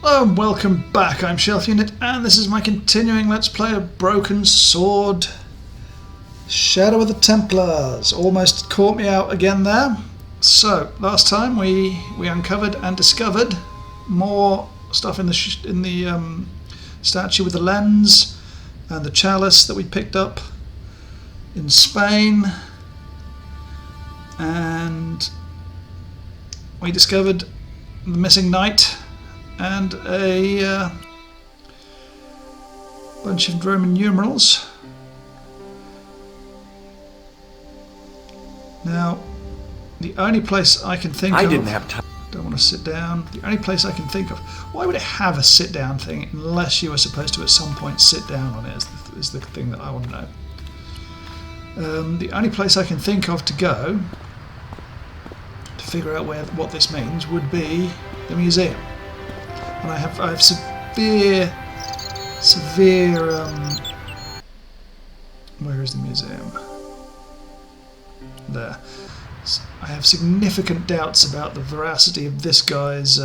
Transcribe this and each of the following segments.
Hello and welcome back, I'm Shelf Unit, and this is my continuing Let's Play of Broken Sword Shadow of the Templars. Almost caught me out again there. So, last time we uncovered and discovered more stuff in the statue with the lens and the chalice that we picked up in Spain, and we discovered the missing knight and a bunch of Roman numerals. Now, the only place I can think of... I didn't have time. Don't want to sit down. The only place I can think of... Why would it have a sit-down thing unless you were supposed to at some point sit down on it, is the thing that I want to know. The only place I can think of to go to figure out what this means would be the museum. And I have severe where is the museum? There. I have significant doubts about the veracity of this guy's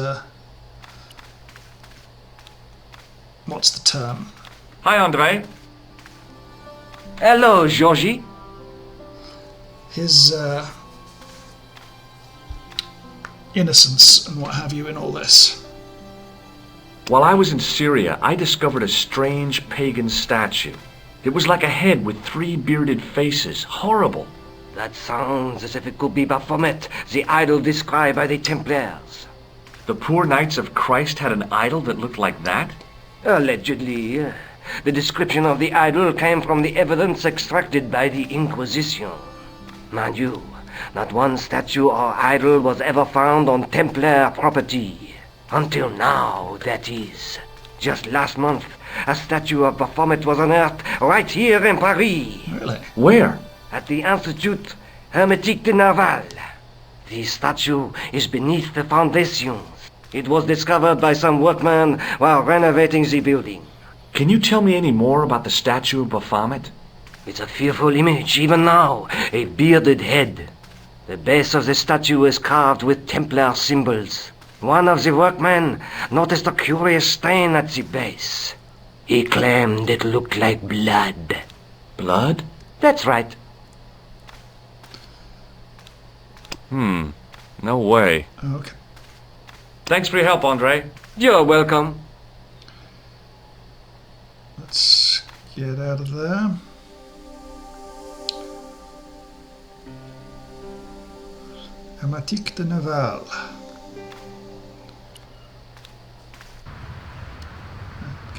what's the term? Hi, Andre. Hello, Georgie. His innocence and what have you in all this. While I was in Syria, I discovered a strange pagan statue. It was like a head with 3 bearded faces. Horrible. That sounds as if it could be Baphomet, the idol described by the Templars. The poor Knights of Christ had an idol that looked like that? Allegedly. The description of the idol came from the evidence extracted by the Inquisition. Mind you, not one statue or idol was ever found on Templar property. Until now, that is. Just last month, a statue of Baphomet was unearthed right here in Paris. Really? Where? At the Institut Hermétique de Naval. The statue is beneath the foundations. It was discovered by some workmen while renovating the building. Can you tell me any more about the statue of Baphomet? It's a fearful image, even now. A bearded head. The base of the statue is carved with Templar symbols. One of the workmen noticed a curious stain at the base. He claimed it looked like blood. Blood? That's right. No way. Okay. Thanks for your help, Andre. You're welcome. Let's get out of there. Hermétique de Naval.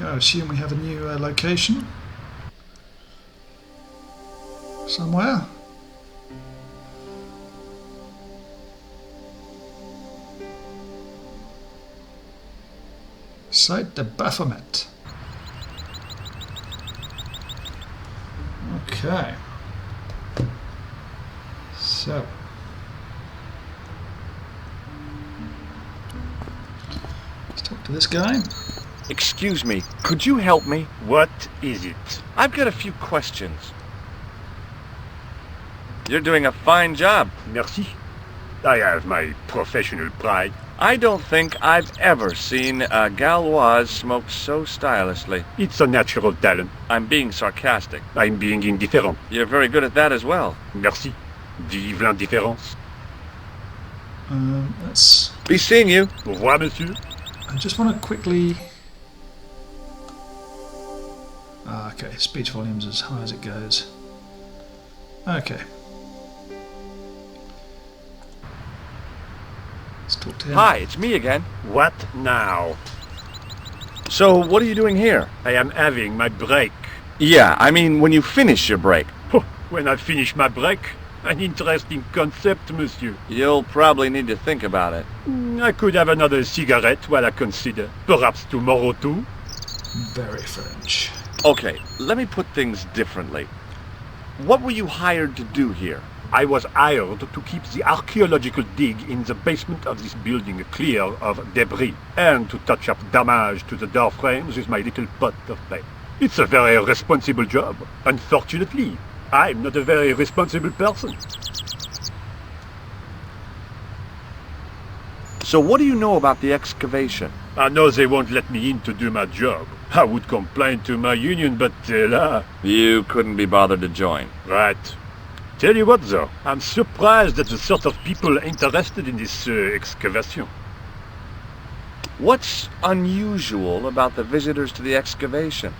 I assume we have a new location somewhere. Site de Baphomet. Okay. So. Let's talk to this guy. Excuse me, could you help me? What is it? I've got a few questions. You're doing a fine job. Merci. I have my professional pride. I don't think I've ever seen a Gauloise smoke so stylishly. It's a natural talent. I'm being sarcastic. I'm being indifferent. You're very good at that as well. Merci. Vive l'indifférence. Let's... Be seeing you. Au revoir, monsieur. I just want to quickly... okay, speech volume's as high as it goes. Okay. Let's talk to him. Hi, it's me again. What now? So, what are you doing here? I am having my break. Yeah, I mean when you finish your break. When I finish my break? An interesting concept, monsieur. You'll probably need to think about it. I could have another cigarette while I consider. Perhaps tomorrow too. Very French. Okay, let me put things differently. What were you hired to do here? I was hired to keep the archaeological dig in the basement of this building clear of debris, and to touch up damage to the door frames with my little pot of paint. It's a very responsible job. Unfortunately, I'm not a very responsible person. So what do you know about the excavation? I know they won't let me in to do my job. I would complain to my union, but là... You couldn't be bothered to join. Right. Tell you what, though, I'm surprised at the sort of people interested in this excavation. What's unusual about the visitors to the excavation?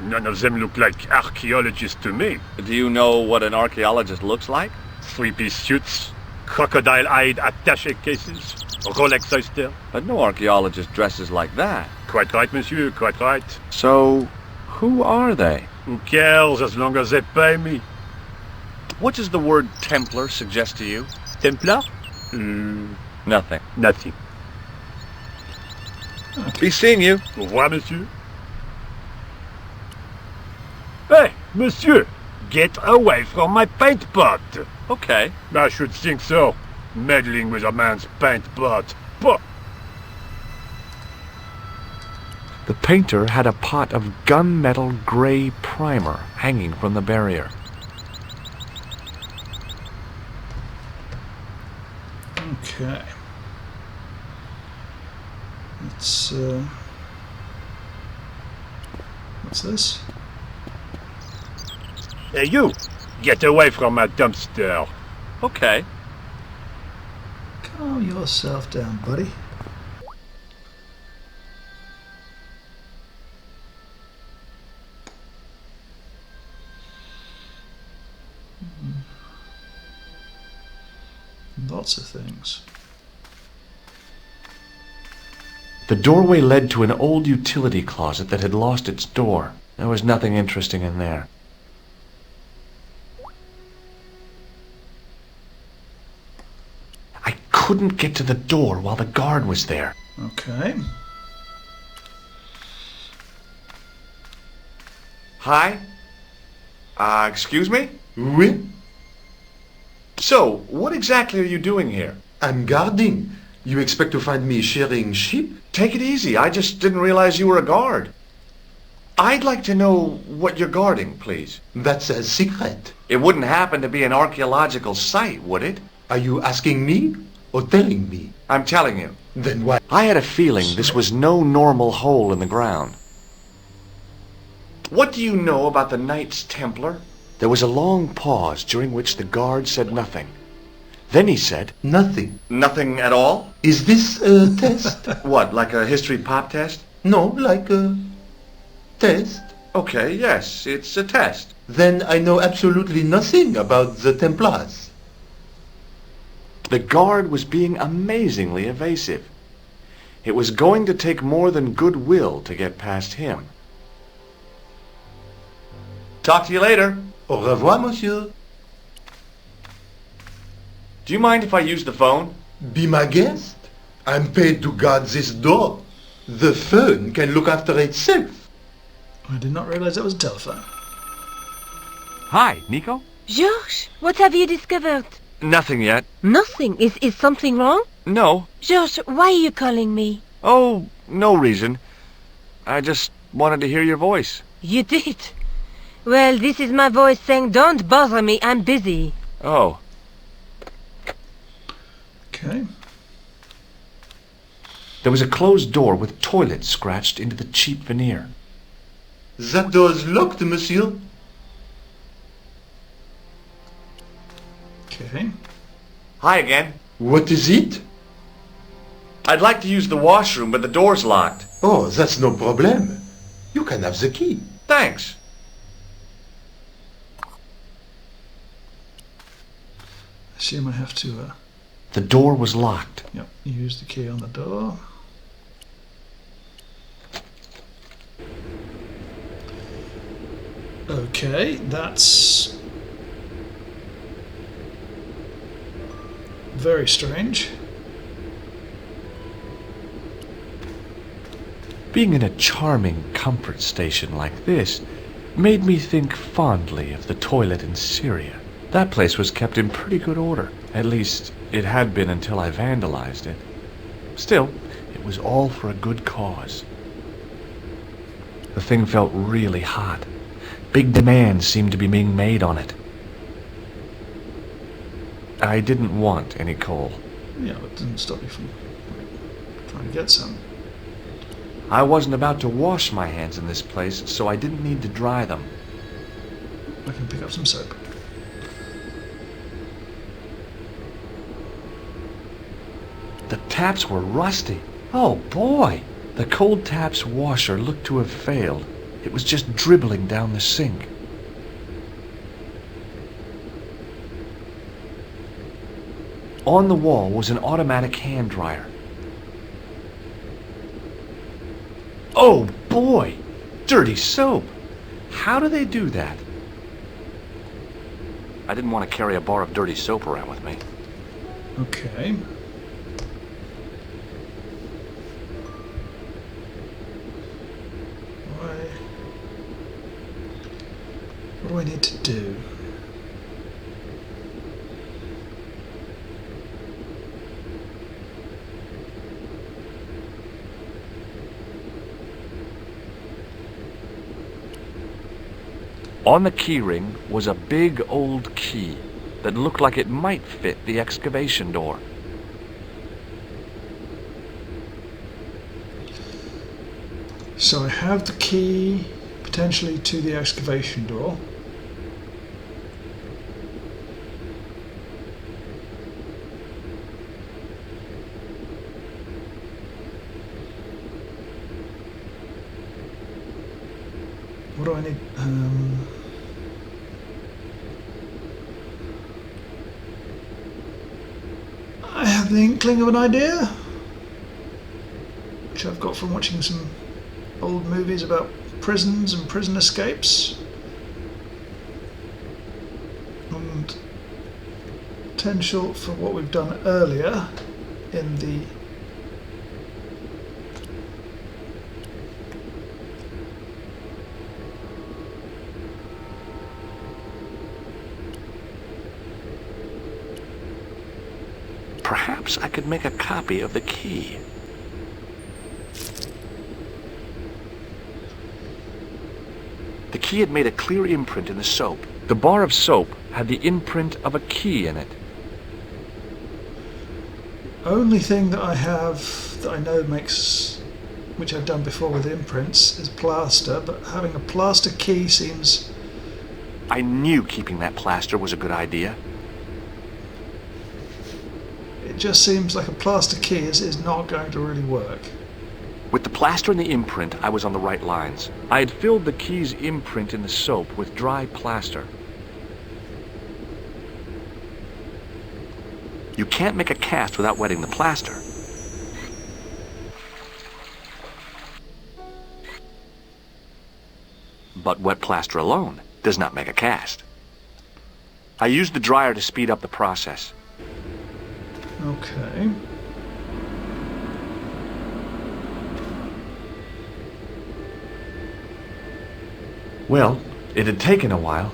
None of them look like archaeologists to me. Do you know what an archaeologist looks like? Three-piece suits, crocodile-eyed attaché cases, Rolex oyster. But no archaeologist dresses like that. Quite right, monsieur, quite right. So, who are they? Who cares as long as they pay me? What does the word Templar suggest to you? Templar? Nothing. Nothing. Be seeing you. Au revoir, monsieur. Hey, monsieur! Get away from my paint pot! Okay. I should think so. Meddling with a man's paint pot. Pah! The painter had a pot of gunmetal gray primer hanging from the barrier. Okay. Let's, what's this? Hey, you! Get away from my dumpster. Okay. Calm yourself down, buddy. Lots of things. The doorway led to an old utility closet that had lost its door. There was nothing interesting in there. I couldn't get to the door while the guard was there. Okay. Hi? Excuse me? Oui, So, what exactly are you doing here? I'm guarding. You expect to find me shearing sheep? Take it easy. I just didn't realize you were a guard. I'd like to know what you're guarding, please. That's a secret. It wouldn't happen to be an archaeological site, would it? Are you asking me or telling me? I'm telling you. Then why? I had a feeling this was no normal hole in the ground. What do you know about the Knights Templar? There was a long pause during which the guard said nothing. Then he said, Nothing. "Nothing at all? Is this a test? What, like a history pop test?" No, like a test. Okay, yes, it's a test. Then I know absolutely nothing about the Templars. The guard was being amazingly evasive. It was going to take more than goodwill to get past him. Talk to you later. Au revoir, monsieur. Do you mind if I use the phone? Be my guest. I'm paid to guard this door. The phone can look after itself. I did not realize that was a telephone. Hi, Nico? Georges, what have you discovered? Nothing yet. Nothing. Is something wrong? No. Georges, why are you calling me? Oh, no reason. I just wanted to hear your voice. You did? Well, this is my voice saying, don't bother me, I'm busy. Oh. Okay. There was a closed door with toilet scratched into the cheap veneer. That door's locked, monsieur. Okay. Hi again. What is it? I'd like to use the washroom, but the door's locked. Oh, that's no problem. You can have the key. Thanks. I assume I have to, The door was locked. use the key on the door. Okay, that's very strange. Being in a charming comfort station like this made me think fondly of the toilet in Syria. That place was kept in pretty good order. At least, it had been until I vandalized it. Still, it was all for a good cause. The thing felt really hot. Big demands seemed to be being made on it. I didn't want any coal. Yeah, it doesn't stop you from trying to get some. I wasn't about to wash my hands in this place, so I didn't need to dry them. I can pick up some soap. The taps were rusty. Oh boy! The cold taps washer looked to have failed. It was just dribbling down the sink. On the wall was an automatic hand dryer. Oh boy! Dirty soap! How do they do that? I didn't want to carry a bar of dirty soap around with me. Okay. What do I need to do? On the keyring was a big old key that looked like it might fit the excavation door. So I have the key potentially to the excavation door. What do I need? I have the inkling of an idea, which I've got from watching some old movies about prisons and prison escapes, and potential for what we've done earlier in the Perhaps I could make a copy of the key. The key had made a clear imprint in the soap. The bar of soap had the imprint of a key in it. only thing that I have that I know makes, which I've done before with imprints, is plaster, but having a plaster key seems... I knew keeping that plaster was a good idea. It just seems like a plaster key is not going to really work. With the plaster and the imprint, I was on the right lines. I had filled the key's imprint in the soap with dry plaster. You can't make a cast without wetting the plaster. But wet plaster alone does not make a cast. I used the dryer to speed up the process. Okay. Well, it had taken a while,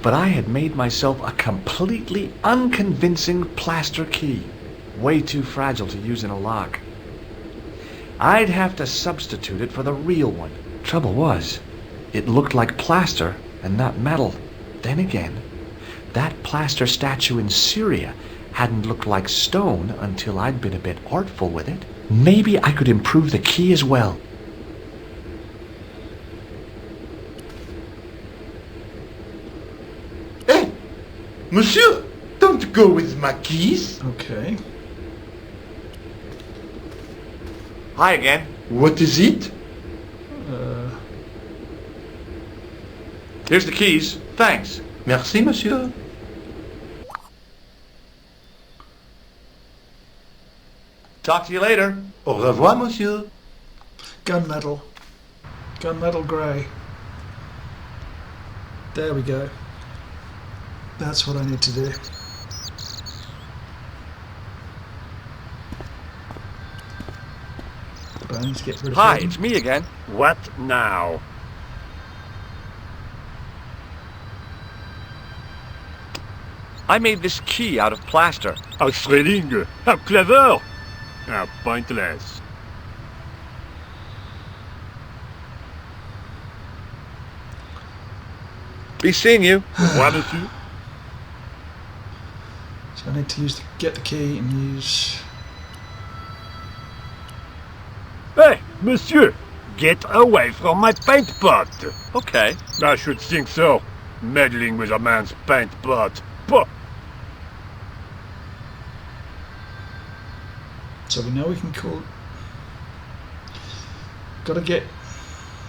but I had made myself a completely unconvincing plaster key, way too fragile to use in a lock. I'd have to substitute it for the real one. Trouble was, it looked like plaster and not metal. Then again, that plaster statue in Syria hadn't looked like stone until I'd been a bit artful with it. Maybe I could improve the key as well. Hey, monsieur, don't go with my keys. Okay. Hi again. What is it? Here's the keys. Thanks. Merci, monsieur. Talk to you later. Au revoir, monsieur. Gunmetal. Gunmetal grey. There we go. That's what I need to do. But I need to get rid of Hi, them. it's me again. What now? I made this key out of plaster. A thrilling. How clever. How pointless. Be seeing you. Au revoir, monsieur. So I need to get the key and use... Hey, monsieur! Get away from my paint pot! Okay. I should think so. Meddling with a man's paint pot. Puh! So we know we can call... Got to get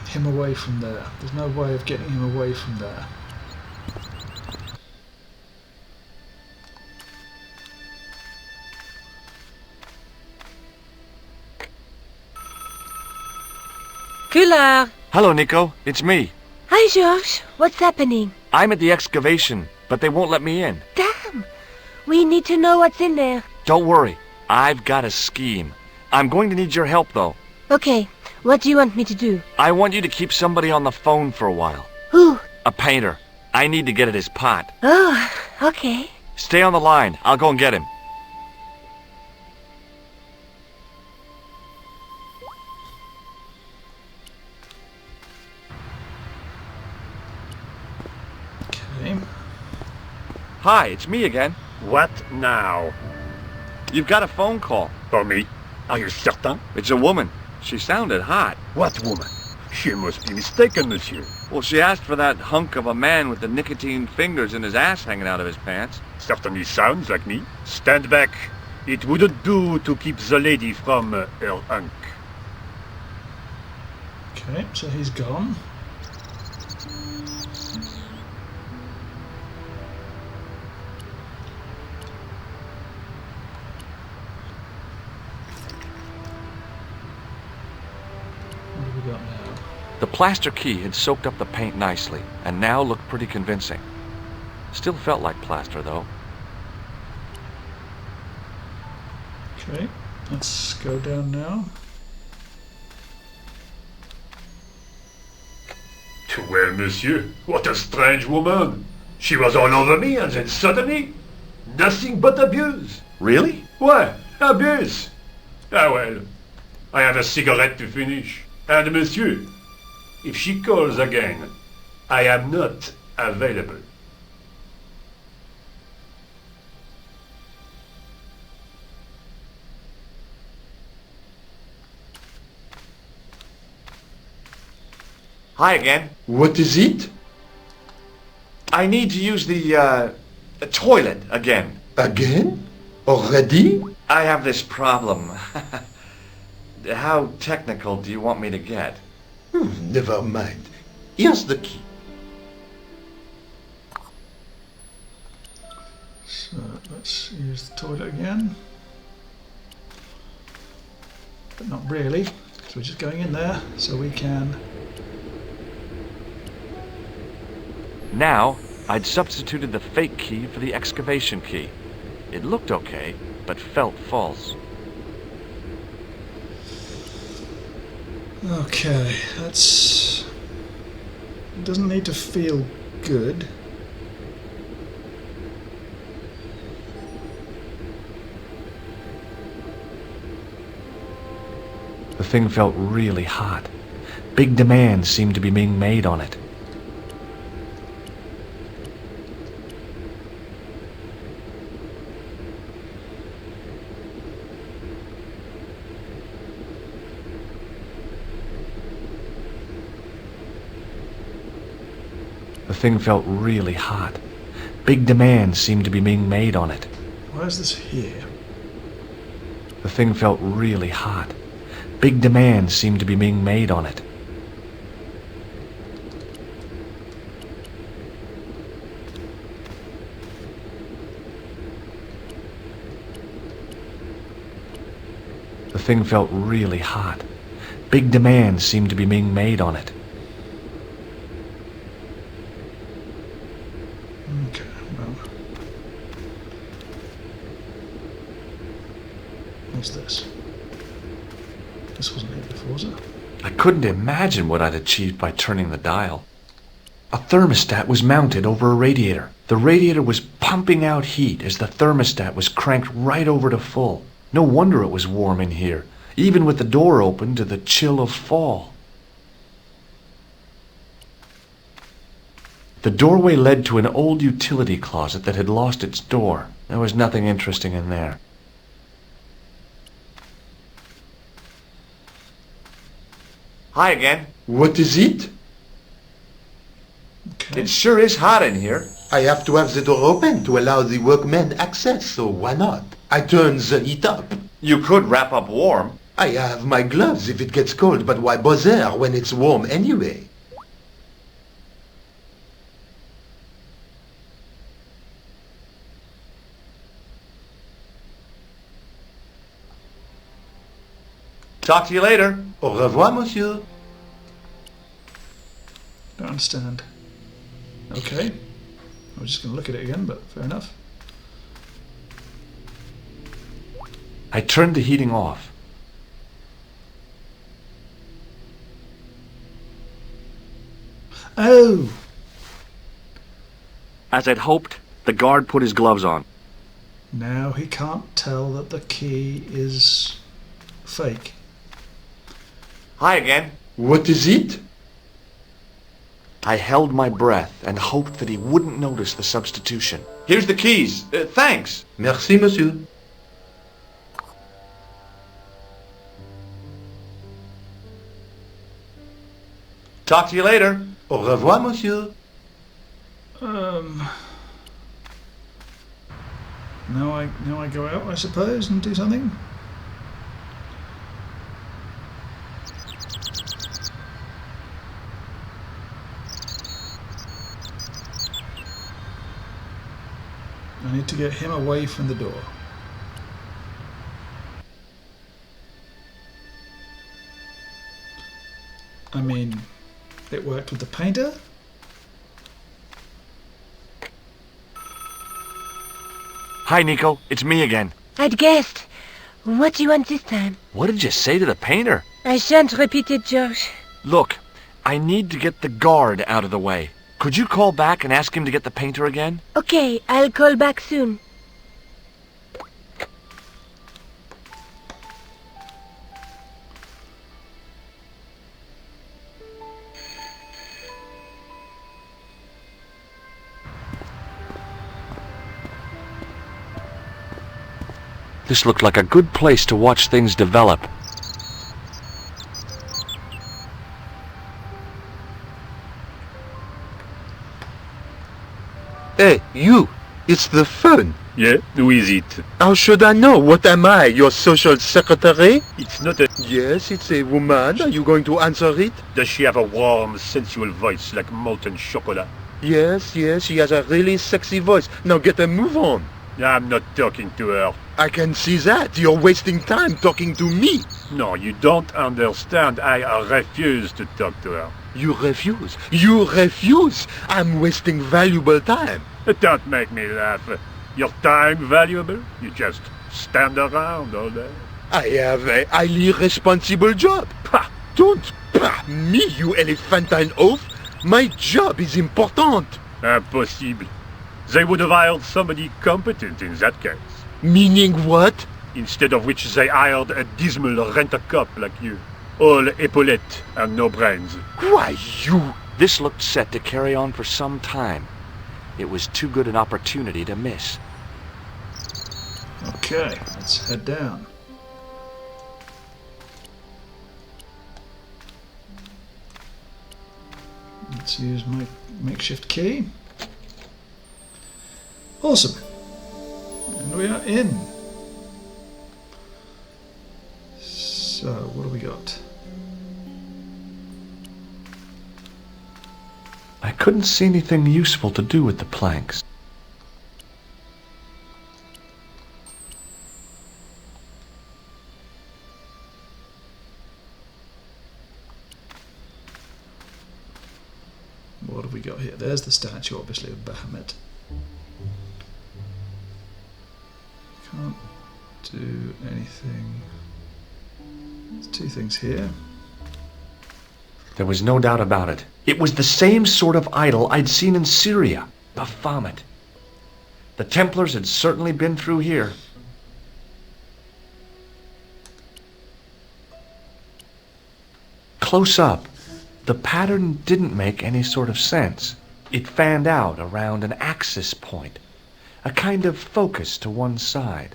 him away from there. There's no way of getting him away from there. Killer! Hello, Nico. It's me. Hi, George. What's happening? I'm at the excavation, but they won't let me in. Damn! We need to know what's in there. Don't worry. I've got a scheme. I'm going to need your help, though. Okay, what do you want me to do? I want you to keep somebody on the phone for a while. Who? A painter. I need to get at his pot. Oh, okay. Stay on the line. I'll go and get him. Okay. Hi, it's me again. What now? You've got a phone call. For me? Are you certain? It's a woman. She sounded hot. What woman? She must be mistaken, monsieur. Well, she asked for that hunk of a man with the nicotine fingers and his ass hanging out of his pants. Certainly sounds like me. Stand back. It wouldn't do to keep the lady from her hunk. Okay, so he's gone. What have we got now? The plaster key had soaked up the paint nicely, and now looked pretty convincing. Still felt like plaster, though. Okay, let's go down now. Well, monsieur, what a strange woman. She was all over me and then suddenly, nothing but abuse. Really? Why, abuse? Ah well, I have a cigarette to finish. And monsieur, if she calls again, I am not available. Hi again. What is it? I need to use the toilet again. Again? Already? I have this problem. How technical do you want me to get? Never mind. Here's the key. So let's use the toilet again. But not really, because we're just going in there so we can... Now, I'd substituted the fake key for the excavation key. It looked okay, but felt false. Okay, that's... It doesn't need to feel good. The thing felt really hot. Big demands seemed to be being made on it. The thing felt really hot. Big demands seemed to be being made on it. Why is this here? The thing felt really hot. Big demands seemed to be being made on it. The thing felt really hot. Big demands seemed to be being made on it. Okay, well... What's this? This wasn't here before, was it? I couldn't imagine what I'd achieved by turning the dial. A thermostat was mounted over a radiator. The radiator was pumping out heat as the thermostat was cranked right over to full. No wonder it was warm in here, even with the door open to the chill of fall. The doorway led to an old utility closet that had lost its door. There was nothing interesting in there. Hi again. What is it? Okay. It sure is hot in here. I have to have the door open to allow the workmen access, so why not? I turn the heat up. You could wrap up warm. I have my gloves if it gets cold, but why bother when it's warm anyway? Talk to you later. Au revoir, monsieur. Don't understand. Okay. I was just going to look at it again, but fair enough. I turned the heating off. Oh! As I'd hoped, the guard put his gloves on. Now he can't tell that the key is fake. Hi again. What is it? I held my breath and hoped that he wouldn't notice the substitution. Here's the keys. Thanks. Merci, monsieur. Talk to you later. Au revoir, monsieur. Now I go out, I suppose, and do something. I need to get him away from the door. I mean, it worked with the painter. Hi, Nico. It's me again. I'd guessed. What do you want this time? What did you say to the painter? I shan't repeat it, Josh. Look, I need to get the guard out of the way. Could you call back and ask him to get the painter again? Okay, I'll call back soon. This looked like a good place to watch things develop. Hey, you! It's the phone. Yeah, who is it? How should I know? What am I, your social secretary? It's not a... Yes, it's a woman. Are you going to answer it? Does she have a warm, sensual voice like molten chocolate? Yes, she has a really sexy voice. Now get a move on. I'm not talking to her. I can see that. You're wasting time talking to me. No, you don't understand. I refuse to talk to her. You refuse. You refuse. I'm wasting valuable time. Don't make me laugh. Your time valuable? You just stand around all day. I have a highly responsible job. Pah, don't pah me, you elephantine oaf. My job is important. Impossible. They would have hired somebody competent in that case. Meaning what? Instead of which they hired a dismal rent-a-cop like you. All epaulettes and no brains. Why, you... This looked set to carry on for some time. It was too good an opportunity to miss. Okay, let's head down. Let's use my makeshift key. Awesome. And we are in. So, what do we got? I couldn't see anything useful to do with the planks. What have we got here? There's the statue, obviously, of Bahamut. Can't do anything. There's two things here. There was no doubt about it. It was the same sort of idol I'd seen in Syria, Baphomet. The Templars had certainly been through here. Close up, the pattern didn't make any sort of sense. It fanned out around an axis point, a kind of focus to one side.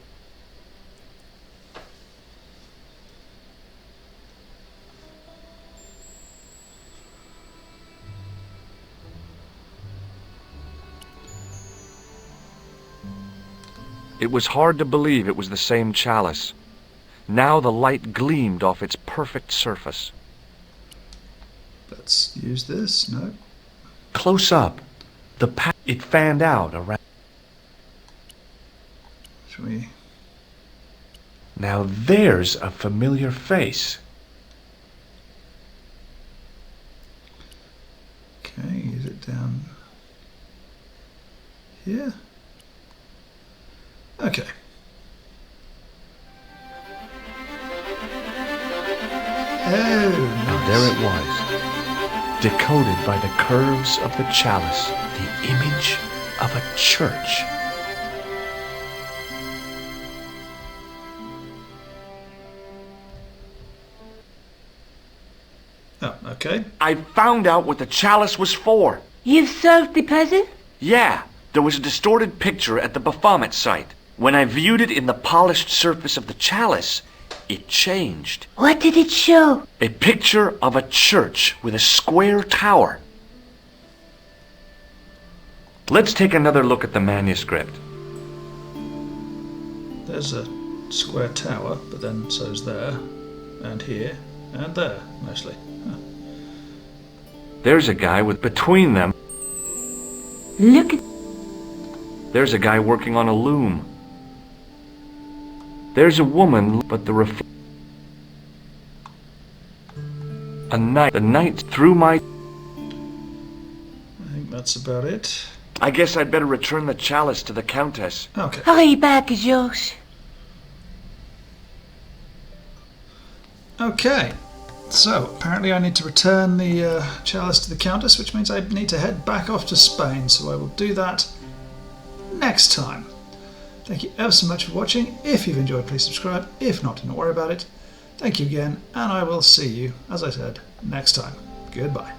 It was hard to believe it was the same chalice. Now the light gleamed off its perfect surface. Let's use this. No. Close up, it fanned out around. Should we? Now there's a familiar face. Okay, use it down here. Okay. Oh, nice. There it was, decoded by the curves of the chalice, the image of a church. Oh, okay. I found out what the chalice was for. You've solved the puzzle? Yeah, there was a distorted picture at the Baphomet site. When I viewed it in the polished surface of the chalice, it changed. What did it show? A picture of a church with a square tower. Let's take another look at the manuscript. There's a square tower, but then so's there, and here, and there, mostly. Huh. There's a guy with between them. Look at... There's a guy working on a loom. There's a woman, but the the night through my... I think that's about it. I guess I'd better return the chalice to the Countess. Okay. Hurry back, Georges. Okay. So, apparently I need to return the chalice to the Countess, which means I need to head back off to Spain, so I will do that next time. Thank you ever so much for watching. If you've enjoyed, please subscribe. If not, don't worry about it. Thank you again, and I will see you, as I said, next time. Goodbye.